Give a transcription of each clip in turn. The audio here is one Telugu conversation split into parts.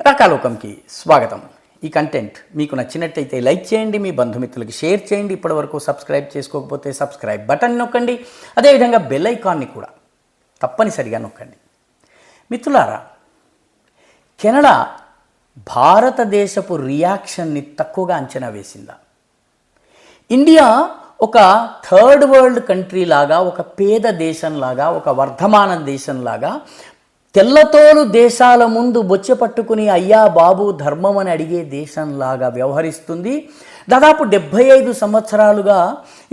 టాకాలోకంకి స్వాగతం. ఈ కంటెంట్ మీకు నచ్చినట్టయితే లైక్ చేయండి, మీ బంధుమిత్రులకి షేర్ చేయండి. ఇప్పటివరకు సబ్స్క్రైబ్ చేసుకోకపోతే సబ్స్క్రైబ్ బటన్ నొక్కండి. అదేవిధంగా బెల్ ఐకాన్ని కూడా తప్పనిసరిగా నొక్కండి. మిత్రులారా, కెనడా భారతదేశపు రియాక్షన్ని తక్కువగా అంచనా వేసిందా? ఇండియా ఒక థర్డ్ వరల్డ్ కంట్రీ లాగా, ఒక పేద దేశంలాగా, ఒక వర్ధమాన దేశంలాగా తెల్లతోలు దేశాల ముందు బొచ్చె పట్టుకుని అయ్యా బాబు ధర్మం అని అడిగే దేశంలాగా వ్యవహరిస్తుంది. దాదాపు 75 సంవత్సరాలుగా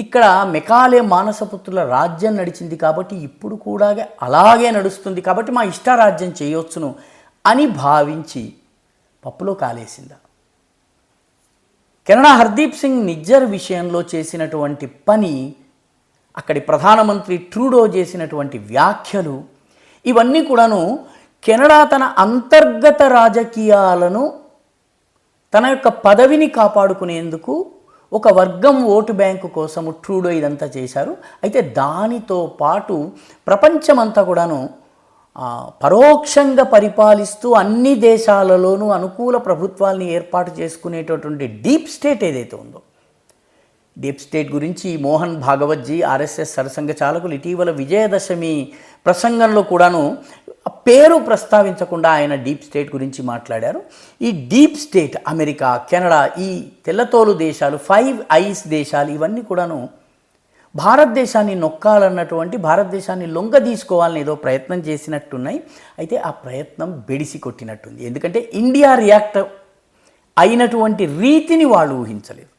ఇక్కడ మెకాలే మానసపుత్రుల రాజ్యం నడిచింది కాబట్టి ఇప్పుడు కూడా అలాగే నడుస్తుంది కాబట్టి మా ఇష్టారాజ్యం చేయొచ్చును అని భావించి పప్పులో కాలేసిందా? కెనడా హర్దీప్ సింగ్ నిజ్జర్ విషయంలో చేసినటువంటి పని, అక్కడి ప్రధానమంత్రి ట్రూడో చేసినటువంటి వ్యాఖ్యలు, ఇవన్నీ కూడాను కెనడా తన అంతర్గత రాజకీయాలను, తన యొక్క పదవిని కాపాడుకునేందుకు ఒక వర్గం ఓటు బ్యాంకు కోసము ట్రూడో ఇదంతా చేశారు. అయితే దానితో పాటు ప్రపంచమంతా కూడాను పరోక్షంగా పరిపాలిస్తూ అన్ని దేశాలలోనూ అనుకూల ప్రభుత్వాల్ని ఏర్పాటు చేసుకునేటటువంటి డీప్ స్టేట్ ఏదైతే ఉందో, డీప్ స్టేట్ గురించి మోహన్ భాగవత్జీ, ఆర్ఎస్ఎస్ సరసంఘ చాలకులు ఇటీవల విజయదశమి ప్రసంగంలో కూడాను పేరు ప్రస్తావించకుండా ఆయన డీప్ స్టేట్ గురించి మాట్లాడారు. ఈ డీప్ స్టేట్ అమెరికా, కెనడా, ఈ తెల్లతోలు దేశాలు, 5 ఐస్ దేశాలు, ఇవన్నీ కూడాను భారతదేశాన్ని నొక్కాలన్నటువంటి, భారతదేశాన్ని లొంగ తీసుకోవాలని ఏదో ప్రయత్నం చేసినట్టున్నాయి. అయితే ఆ ప్రయత్నం బెడిసి కొట్టినట్టుంది. ఎందుకంటే ఇండియా రియాక్ట్ అయినటువంటి రీతిని వాళ్ళు ఊహించలేదు.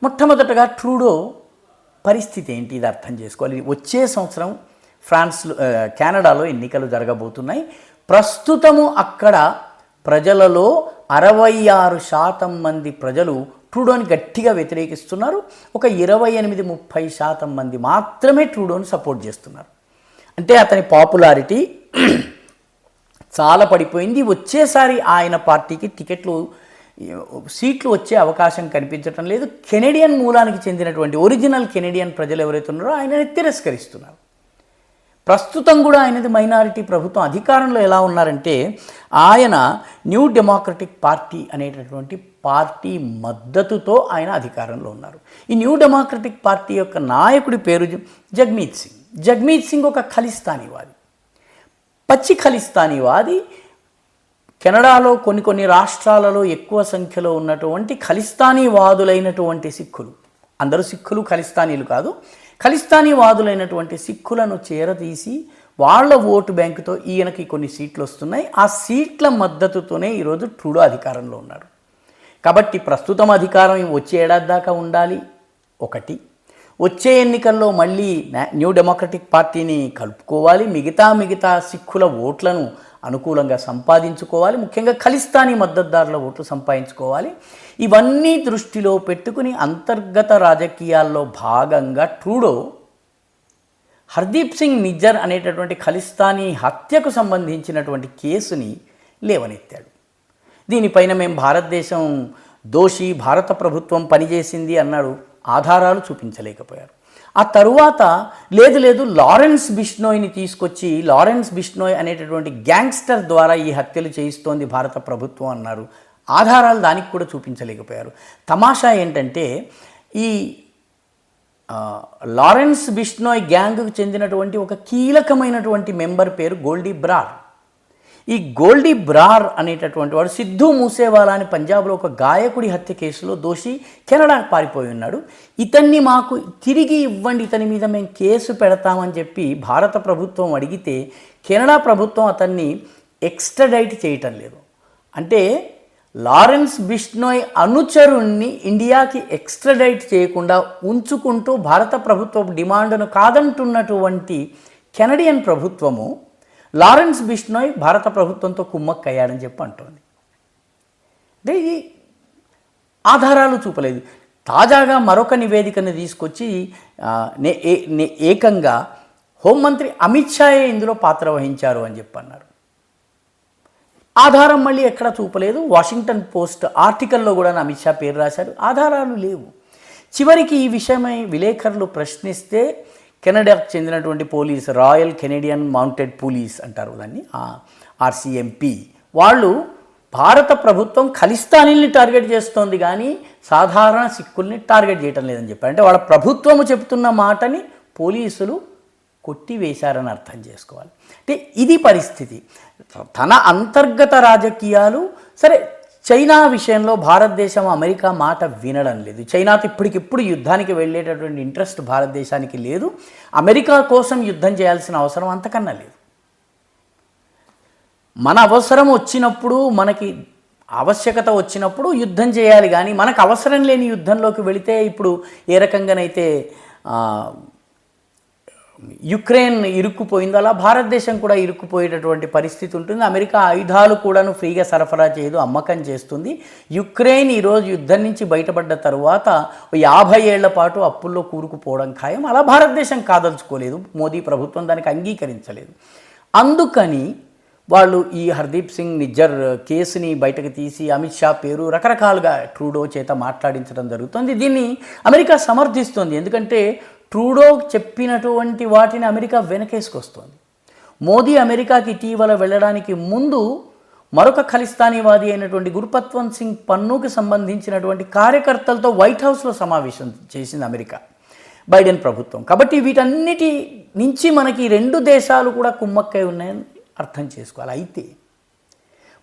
మొట్టమొదటగా ట్రూడో పరిస్థితి ఏంటి, ఇది అర్థం చేసుకోవాలి. వచ్చే సంవత్సరం కెనడాలో ఎన్నికలు జరగబోతున్నాయి. ప్రస్తుతము అక్కడ ప్రజలలో 66% మంది ప్రజలు ట్రూడోని గట్టిగా వ్యతిరేకిస్తున్నారు. ఒక 28-30% మంది మాత్రమే ట్రూడోని సపోర్ట్ చేస్తున్నారు. అంటే అతని పాపులారిటీ చాలా పడిపోయింది. వచ్చేసారి ఆయన పార్టీకి సీట్లు వచ్చే అవకాశం కనిపించటం లేదు. కెనడియన్ మూలానికి చెందినటువంటి ఒరిజినల్ కెనడియన్ ప్రజలు ఎవరైతే ఉన్నారో ఆయనని తిరస్కరిస్తున్నారు. ప్రస్తుతం కూడా ఆయనది మైనారిటీ ప్రభుత్వం. అధికారంలో ఎలా ఉన్నారంటే, ఆయన న్యూ డెమోక్రటిక్ పార్టీ అనేటటువంటి పార్టీ మద్దతుతో ఆయన అధికారంలో ఉన్నారు. ఈ న్యూ డెమోక్రటిక్ పార్టీ యొక్క నాయకుడి పేరు జగ్మీత్ సింగ్. జగ్మీత్ సింగ్ ఒక ఖలిస్తానీవాది, పచ్చి ఖలిస్తానీవాది. కెనడాలో కొన్ని రాష్ట్రాలలో ఎక్కువ సంఖ్యలో ఉన్నటువంటి ఖలిస్తానీవాదులైనటువంటి సిక్కులు, అందరూ సిక్కులు ఖలిస్తానీలు కాదు, ఖలిస్తానీవాదులైనటువంటి సిక్కులను చేరదీసి వాళ్ళ ఓటు బ్యాంకుతో ఈయనకి కొన్ని సీట్లు వస్తున్నాయి. ఆ సీట్ల మద్దతుతోనే ఈరోజు ట్రూడో అధికారంలో ఉన్నారు. కాబట్టి ప్రస్తుతం అధికారం వచ్చే ఏడాది దాకా ఉండాలి. ఒకటి, వచ్చే ఎన్నికల్లో మళ్ళీ న్యూ డెమోక్రటిక్ పార్టీని కలుపుకోవాలి, మిగతా సిక్కుల ఓట్లను అనుకూలంగా సంపాదించుకోవాలి, ముఖ్యంగా ఖలిస్తానీ మద్దతుదారుల ఓట్లు సంపాదించుకోవాలి. ఇవన్నీ దృష్టిలో పెట్టుకుని అంతర్గత రాజకీయాల్లో భాగంగా ట్రూడో హర్దీప్ సింగ్ నిజ్జర్ అనేటటువంటి ఖలిస్తానీ హత్యకు సంబంధించినటువంటి కేసుని లేవనెత్తాడు. దీనిపైన మేము భారతదేశం దోషి, భారత ప్రభుత్వం పనిచేసింది అన్నాడు. ఆధారాలు చూపించలేకపోయారు. ఆ తరువాత లేదు లారెన్స్ బిష్నోయ్ని తీసుకొచ్చి, లారెన్స్ బిష్నోయ్ అనేటటువంటి గ్యాంగ్స్టర్ ద్వారా ఈ హత్యలు చేయిస్తోంది భారత ప్రభుత్వం అన్నారు. ఆధారాలు దానికి కూడా చూపించలేకపోయారు. తమాషా ఏంటంటే, ఈ లారెన్స్ బిష్నోయ్ గ్యాంగ్కు చెందినటువంటి ఒక కీలకమైనటువంటి మెంబర్ పేరు గోల్డీ బ్రార్. ఈ గోల్డీ బ్రార్ అనేటటువంటి వాడు సిద్ధూ మూసేవాలా అని పంజాబ్లో ఒక గాయకుడి హత్య కేసులో దోషి, కెనడాకు పారిపోయి ఉన్నాడు. ఇతన్ని మాకు తిరిగి ఇవ్వండి, ఇతని మీద మేము కేసు పెడతామని చెప్పి భారత ప్రభుత్వం అడిగితే కెనడా ప్రభుత్వం అతన్ని ఎక్స్ట్రాడైట్ చేయటం లేదు. అంటే లారెన్స్ బిష్నోయ్ అనుచరుణ్ణి ఇండియాకి ఎక్స్ట్రాడైట్ చేయకుండా ఉంచుకుంటూ భారత ప్రభుత్వ డిమాండ్ను కాదంటున్నటువంటి కెనడియన్ ప్రభుత్వము లారెన్స్ బిష్నోయ్ భారత ప్రభుత్వంతో కుమ్మక్కయ్యాడని చెప్పి అంటోంది. అంటే ఈ ఆధారాలు చూపలేదు. తాజాగా మరొక నివేదికను తీసుకొచ్చి ఏకంగా హోంమంత్రి అమిత్ షాయే ఇందులో పాత్ర వహించారు అని చెప్పి అన్నారు. ఆధారం మళ్ళీ ఎక్కడ చూపలేదు. వాషింగ్టన్ పోస్ట్ ఆర్టికల్లో కూడా అమిత్ షా పేరు రాశారు. ఆధారాలు లేవు. చివరికి ఈ విషయమై విలేకరులు ప్రశ్నిస్తే కెనడాకు చెందినటువంటి police, royal Canadian mounted police అంటారు దాన్ని, ఆర్సీఎంపీ, వాళ్ళు భారత ప్రభుత్వం ఖలిస్తానీల్ని టార్గెట్ చేస్తోంది కానీ సాధారణ సిక్కుల్ని టార్గెట్ చేయటం లేదని చెప్పారు. అంటే వాళ్ళ ప్రభుత్వము చెప్తున్న మాటని పోలీసులు కొట్టివేశారని అర్థం చేసుకోవాలి. అంటే ఇది పరిస్థితి. తన అంతర్గత రాజకీయాలు సరే. చైనా విషయంలో భారతదేశం అమెరికా మాట వినడం లేదు. చైనాతో ఇప్పటికిప్పుడు యుద్ధానికి వెళ్ళేటటువంటి ఇంట్రెస్ట్ భారతదేశానికి లేదు. అమెరికా కోసం యుద్ధం చేయాల్సిన అవసరం అంతకన్నా లేదు. మన అవసరం వచ్చినప్పుడు, మనకి ఆవశ్యకత వచ్చినప్పుడు యుద్ధం చేయాలి. కానీ మనకు అవసరం లేని యుద్ధంలోకి వెళితే ఇప్పుడు ఏ రకంగానైతే యుక్రెయిన్ ఇరుక్కుపోయిందో అలా భారతదేశం కూడా ఇరుక్కుపోయేటటువంటి పరిస్థితి ఉంటుంది. అమెరికా ఆయుధాలు కూడాను ఫ్రీగా సరఫరా చేయదు, అమ్మకం చేస్తుంది. యుక్రెయిన్ ఈరోజు యుద్ధం నుంచి బయటపడ్డ తరువాత 50 ఏళ్ల పాటు అప్పుల్లో కూరుకుపోవడం ఖాయం. అలా భారతదేశం కాదలుచుకోలేదు. మోదీ ప్రభుత్వం దానికి అంగీకరించలేదు. అందుకని వాళ్ళు ఈ హర్దీప్ సింగ్ నిజ్జర్ కేసుని బయటకు తీసి అమిత్ షా పేరు రకరకాలుగా ట్రూడో చేత మాట్లాడించడం జరుగుతుంది. దీన్ని అమెరికా సమర్థిస్తుంది. ఎందుకంటే ట్రూడో చెప్పినటువంటి వాటిని అమెరికా వెనకేసుకొస్తోంది. మోదీ అమెరికాకి ఇటీవల వెళ్ళడానికి ముందు మరొక ఖలిస్తానీవాది అయినటువంటి గుర్పత్వంత్ సింగ్ పన్నుకి సంబంధించినటువంటి కార్యకర్తలతో వైట్ హౌస్లో సమావేశం చేసింది అమెరికా, బైడెన్ ప్రభుత్వం. కాబట్టి వీటన్నిటి నుంచి మనకి 2 దేశాలు కూడా కుమ్మక్కై ఉన్నాయని అర్థం చేసుకోవాలి. అయితే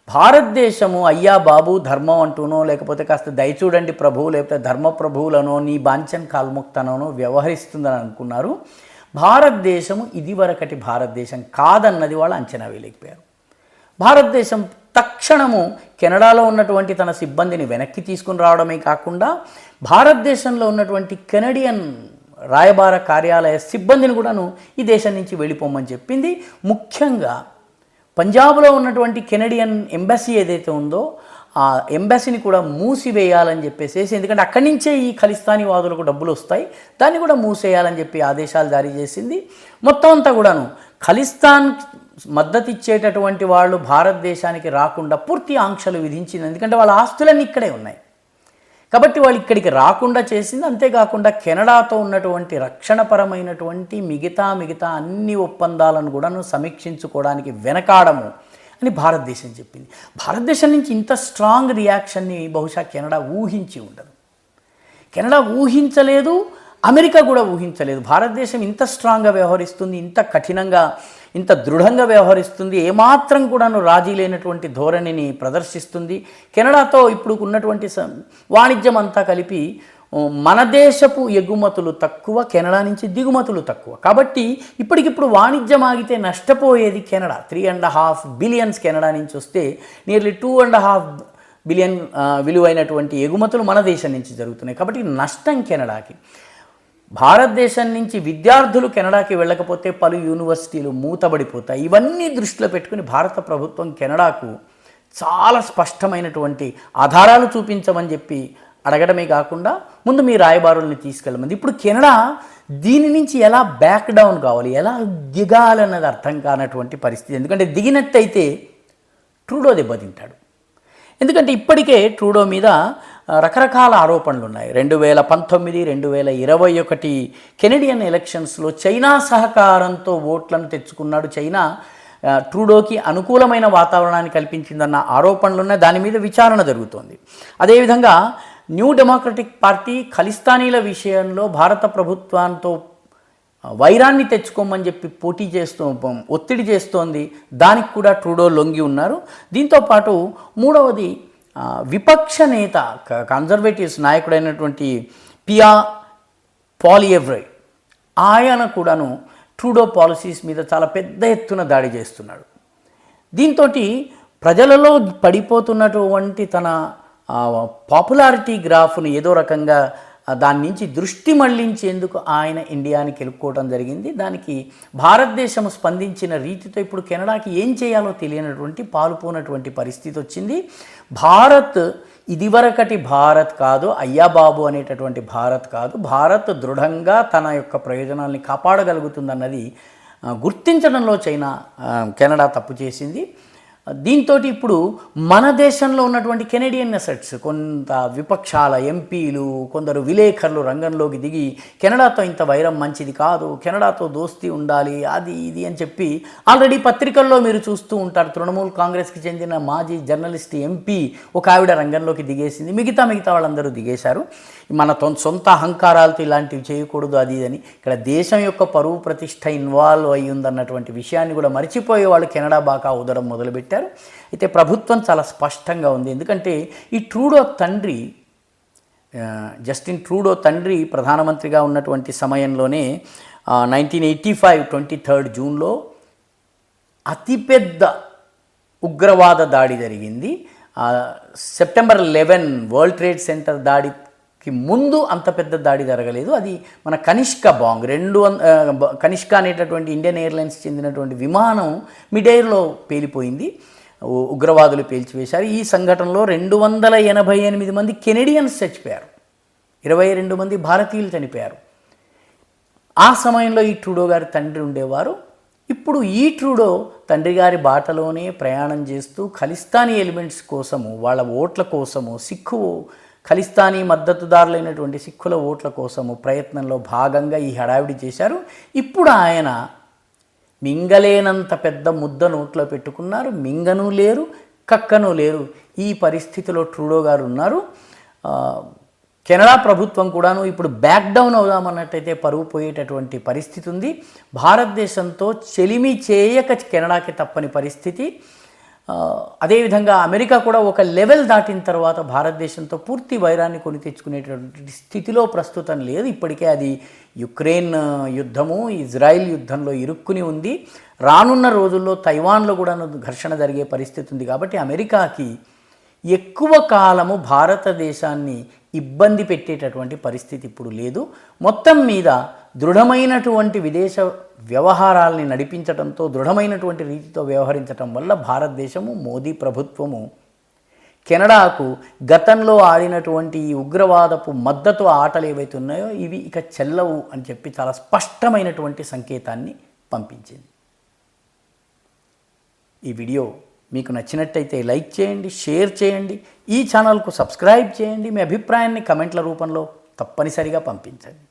భారతదేశము అయ్యా బాబు ధర్మం అంటూనో, లేకపోతే కాస్త దయచూడండి ప్రభువు, లేకపోతే ధర్మ ప్రభువులనో, నీ బాంఛన్ కాల్ముక్తనో వ్యవహరిస్తుందని అనుకున్నారు. భారతదేశము ఇదివరకటి భారతదేశం కాదన్నది వాళ్ళు అంచనా వేయలేకపోయారు. భారతదేశం తక్షణము కెనడాలో ఉన్నటువంటి తన సిబ్బందిని వెనక్కి తీసుకుని రావడమే కాకుండా భారతదేశంలో ఉన్నటువంటి కెనడియన్ రాయబార కార్యాలయ సిబ్బందిని కూడాను ఈ దేశం నుంచి వెళ్ళిపోమని చెప్పింది. ముఖ్యంగా పంజాబ్లో ఉన్నటువంటి కెనడియన్ ఎంబసీ ఏదైతే ఉందో ఆ ఎంబసీని కూడా మూసివేయాలని చెప్పేసి, ఎందుకంటే అక్కడి నుంచే ఈ ఖలిస్తానీ వాదులకు డబ్బులు వస్తాయి, దాన్ని కూడా మూసేయాలని చెప్పి ఆదేశాలు జారీ చేసింది. మొత్తం అంతా కూడాను ఖలిస్తాన్ మద్దతు ఇచ్చేటటువంటి వాళ్ళు భారతదేశానికి రాకుండా పూర్తి ఆంక్షలు విధించింది. ఎందుకంటే వాళ్ళ ఆస్తులన్నీ ఇక్కడే ఉన్నాయి కాబట్టి వాళ్ళు ఇక్కడికి రాకుండా చేసింది. అంతేకాకుండా కెనడాతో ఉన్నటువంటి రక్షణపరమైనటువంటి మిగతా అన్ని ఒప్పందాలను కూడాను సమీక్షించుకోవడానికి వెనకాడము అని భారతదేశం చెప్పింది. భారతదేశం నుంచి ఇంత స్ట్రాంగ్ రియాక్షన్ని బహుశా కెనడా ఊహించి ఉండదు. కెనడా ఊహించలేదు, అమెరికా కూడా ఊహించలేదు. భారతదేశం ఇంత స్ట్రాంగ్గా వ్యవహరిస్తుంది, ఇంత కఠినంగా, ఇంత దృఢంగా వ్యవహరిస్తుంది, ఏమాత్రం కూడాను రాజీ లేనటువంటి ధోరణిని ప్రదర్శిస్తుంది. కెనడాతో ఇప్పుడు ఉన్నటువంటి వాణిజ్యం అంతా కలిపి మన దేశపు ఎగుమతులు తక్కువ, కెనడా నుంచి దిగుమతులు తక్కువ. కాబట్టి ఇప్పటికిప్పుడు వాణిజ్యం ఆగితే నష్టపోయేది కెనడా. 3.5 బిలియన్స్ కెనడా నుంచి వస్తే నియర్లీ 2.5 బిలియన్ విలువైనటువంటి ఎగుమతులు మన దేశం నుంచి జరుగుతున్నాయి. కాబట్టి నష్టం కెనడాకి. భారతదేశం నుంచి విద్యార్థులు కెనడాకి వెళ్ళకపోతే పలు యూనివర్సిటీలు మూతబడిపోతాయి. ఇవన్నీ దృష్టిలో పెట్టుకుని భారత ప్రభుత్వం కెనడాకు చాలా స్పష్టమైనటువంటి ఆధారాలు చూపించమని చెప్పి అడగడమే కాకుండా ముందు మీ రాయబారుల్ని తీసుకెళ్ళమంది. ఇప్పుడు కెనడా దీని నుంచి ఎలా బ్యాక్ డౌన్ కావాలి, ఎలా దిగాలన్నది అర్థం కానటువంటి పరిస్థితి. ఎందుకంటే దిగినట్టయితే ట్రూడో దెబ్బతింటాడు. ఎందుకంటే ఇప్పటికే ట్రూడో మీద రకరకాల ఆరోపణలు ఉన్నాయి. 2019, 2021 కెనడియన్ ఎలక్షన్స్లో చైనా సహకారంతో ఓట్లను తెచ్చుకున్నాడు. చైనా ట్రూడోకి అనుకూలమైన వాతావరణాన్ని కల్పించిందన్న ఆరోపణలు ఉన్నాయి. దాని మీద విచారణ జరుగుతోంది. అదేవిధంగా న్యూ డెమోక్రటిక్ పార్టీ ఖలిస్తానీల విషయంలో భారత ప్రభుత్వంతో వైరాన్ని తెచ్చుకోమని చెప్పి ఒత్తిడి చేస్తోంది. దానికి కూడా ట్రూడో లొంగి ఉన్నారు. దీంతోపాటు మూడవది విపక్ష నేత కన్జర్వేటివ్స్ నాయకుడైనటువంటి పియా పాలియెవ్రే, ఆయన కూడాను ట్రూడో పాలసీస్ మీద చాలా పెద్ద ఎత్తున దాడి చేస్తున్నాడు. దీంతో ప్రజలలో పడిపోతున్నటువంటి తన పాపులారిటీ గ్రాఫ్ను ఏదో రకంగా దాని నుంచి దృష్టి మళ్లించేందుకు ఆయన ఇండియాని గెలుపుకోవడం జరిగింది. దానికి భారతదేశం స్పందించిన రీతితో ఇప్పుడు కెనడాకి ఏం చేయాలో తెలియనటువంటి పాలుపోనటువంటి పరిస్థితి వచ్చింది. భారత్ ఇదివరకటి భారత్ కాదు, అయ్యా బాబు అనేటటువంటి భారత్ కాదు. భారత్ దృఢంగా తన యొక్క ప్రయోజనాల్ని కాపాడగలుగుతుందన్నది గుర్తించడంలో కెనడా తప్పు చేసింది. దీంతో ఇప్పుడు మన దేశంలో ఉన్నటువంటి కెనడియన్ అసెట్స్, కొంత విపక్షాల ఎంపీలు, కొందరు విలేకరులు రంగంలోకి దిగి కెనడాతో ఇంత వైరం మంచిది కాదు, కెనడాతో దోస్తీ ఉండాలి, అది ఇది అని చెప్పి ఆల్రెడీ పత్రికల్లో మీరు చూస్తూ ఉంటారు. తృణమూల్ కాంగ్రెస్కి చెందిన మాజీ జర్నలిస్ట్ ఎంపీ ఒక ఆవిడ రంగంలోకి దిగేసింది, మిగతా వాళ్ళందరూ దిగేశారు. మన సొంత అహంకారాలతో ఇలాంటివి చేయకూడదు అది అని. ఇక్కడ దేశం యొక్క పరువు ప్రతిష్ట ఇన్వాల్వ్ అయ్యి ఉందన్నటువంటి విషయాన్ని కూడా మర్చిపోయే వాళ్ళు కెనడా బాకా ఊదడం మొదలుపెట్టారు. అయితే ప్రభుత్వం చాలా స్పష్టంగా ఉంది. ఎందుకంటే ఈ ట్రూడో తండ్రి, జస్టిన్ ట్రూడో తండ్రి ప్రధానమంత్రిగా ఉన్నటువంటి సమయంలోనే 1985 23 జూన్లో అతిపెద్ద ఉగ్రవాద దాడి జరిగింది. సెప్టెంబర్ 11 వరల్డ్ ట్రేడ్ సెంటర్ దాడికి ముందు అంత పెద్ద దాడి జరగలేదు. అది మన కనిష్క బాంగ్, కనిష్క అనేటటువంటి ఇండియన్ ఎయిర్లైన్స్ చెందినటువంటి విమానం మిడైర్లో పేలిపోయింది, ఉగ్రవాదులు పేల్చివేశారు. ఈ సంఘటనలో 288 మంది కెనడియన్స్ చచ్చిపోయారు, 22 మంది భారతీయులు చనిపోయారు. ఆ సమయంలో ఈ ట్రూడో గారి తండ్రి ఉండేవారు. ఇప్పుడు ఈ ట్రూడో తండ్రి గారి బాటలోనే ప్రయాణం చేస్తూ ఖలిస్తానీ ఎలిమెంట్స్ కోసము, వాళ్ళ ఓట్ల కోసము, ఖలిస్తానీ మద్దతుదారులైనటువంటి సిక్కుల ఓట్ల కోసము ప్రయత్నంలో భాగంగా ఈ హడావిడి చేశారు. ఇప్పుడు ఆయన మింగలేనంత పెద్ద ముద్ద నోట్లో పెట్టుకున్నారు, మింగను లేరు, కక్కను లేరు. ఈ పరిస్థితిలో ట్రూడో గారు ఉన్నారు. కెనడా ప్రభుత్వం కూడాను ఇప్పుడు బ్యాక్ డౌన్ అవుదామన్నట్టయితే పరువు పోయేటటువంటి పరిస్థితి ఉంది. భారతదేశంతో చెలిమి చేయక కెనడాకి తప్పని పరిస్థితి. అదేవిధంగా అమెరికా కూడా ఒక లెవెల్ దాటిన తర్వాత భారతదేశంతో పూర్తి వైరాన్ని కొని తెచ్చుకునేటటువంటి స్థితిలో ప్రస్తుతం లేదు. ఇప్పటికే అది యుక్రెయిన్ యుద్ధము, ఇజ్రాయిల్ యుద్ధంలో ఇరుక్కుని ఉంది. రానున్న రోజుల్లో తైవాన్లో కూడా ఘర్షణ జరిగే పరిస్థితి ఉంది. కాబట్టి అమెరికాకి ఎక్కువ కాలము భారతదేశాన్ని ఇబ్బంది పెట్టేటటువంటి పరిస్థితి ఇప్పుడు లేదు. మొత్తం మీద దృఢమైనటువంటి విదేశ వ్యవహారాల్ని నడిపించడంతో, దృఢమైనటువంటి రీతితో వ్యవహరించడం వల్ల భారతదేశము, మోదీ ప్రభుత్వము కెనడాకు గతంలో ఆడినటువంటి ఈ ఉగ్రవాదపు మద్దతు ఆటలు ఏవైతే ఉన్నాయో ఇవి ఇక చెల్లవు అని చెప్పి చాలా స్పష్టమైనటువంటి సంకేతాన్ని పంపించింది. ఈ వీడియో మీకు నచ్చినట్టయితే లైక్ చేయండి, షేర్ చేయండి, ఈ ఛానల్కు సబ్స్క్రైబ్ చేయండి. మీ అభిప్రాయాన్ని కమెంట్ల రూపంలో తప్పనిసరిగా పంపించండి.